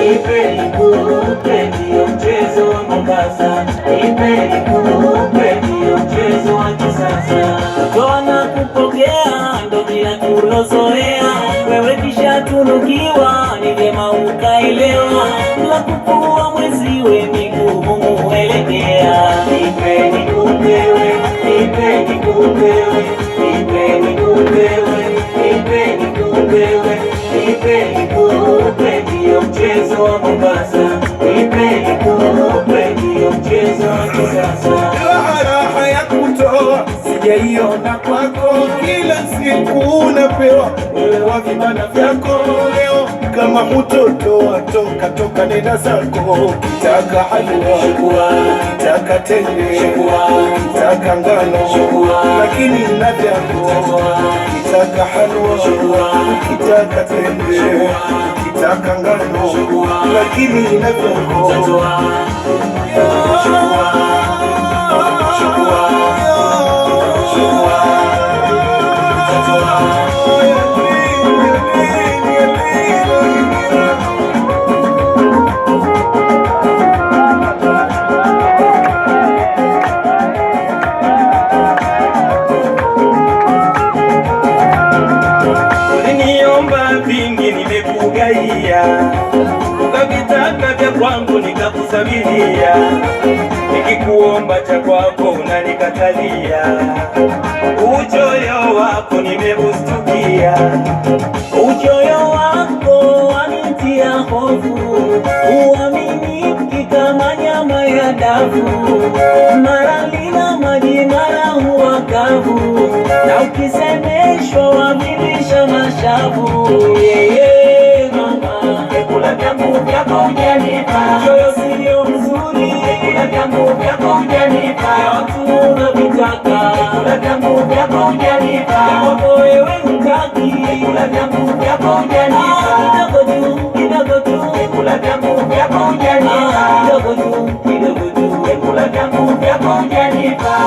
nipe nikupe, ndio mchezo wa Mombasa. Nipe nikupe, ndio mchezo wa kisasa. Kutoa na kupokea ndo bila tulozoea, wewe kisha tunukiwa ni vyema ukaelewa, la kukua mweziwe migumu muelekea. Nipe nikupewe, nipe nikupewe, nipe nikupewe, nipe nikupewe, nipe nikupe, ndio mchezo wa Mombasa. Nipe nikupe, ndio mchezo wa kisasa. Raha ya kutoa sijaiona kwako, kila siku unapewa wewe wa vibana vyako. Leo kama mtoto watoka toka nenda zako, kitaka halua, kitaka tende, kitaka ngano, lakini na vyako. Kitaka halua, kitaka tende, kitaka ngano, lakini na vyako. Vingi nimekugaia, ukavitaka vya kwangu nikakusabiria, nikikuomba cha kwako unanikatalia. Uchoyo wako nimeustukia, uchoyo wako wanitia hofu, uaminiki kama nyama ya dafu, mara lina maji mara huwa kavu, na ukisemeshwa wavilisha mashavu. Mama, vyakula vyangu vyako hujanipa, choyo sio mzuri. Vyakula vyangu vyako hujanipa, watu unavitaka. Vyakula vyangu vyako hujanipa, wako wewe hutaki. Vyakula vyangu vyako hujanipa, kidogo tu, kidogo tu. Vyakula vyangu vyako hujanipa, kidogo tu, kidogo tu. Vyakula vyangu vyako hujanipa.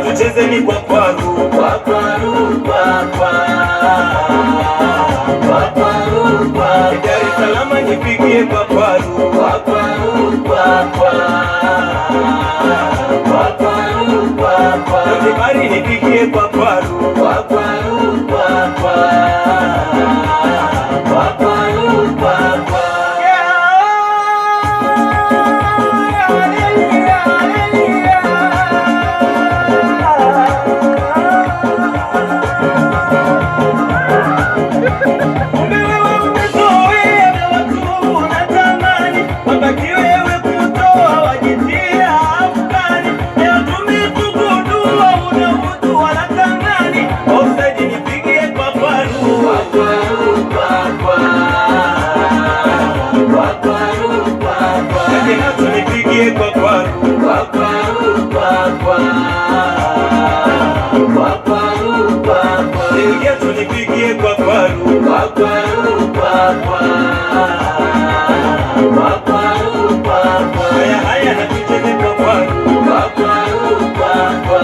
Tuchezeni kwa kwaru, kwa kwaru, kwa kwa, kwa kwaru, kwa Dar es Salaam nipigie kwa kwaru, kwa kwaru, kwa kwa, kwa kwaru, kwa kwa Zanzibari nipigie kwa kwaru, kwa kwaru, kwa kwa, kwa kwaru, kwa kwa. Nipigie kwa kwaru, kwa kwaru, kwa kwa, kwa kwaru, kwa kwa. Niligetu nipigie kwa kwaru, kwa kwaru, kwa kwa, kwa kwaru, kwa kwa. Haya haya na tucheze kwa kwaru, kwa kwaru, kwa kwa,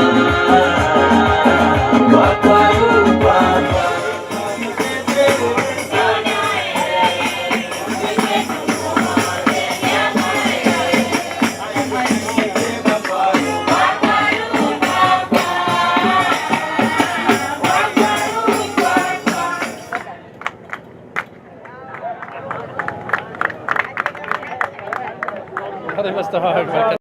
kwa kwaru, kwa kwa. هذا مستوى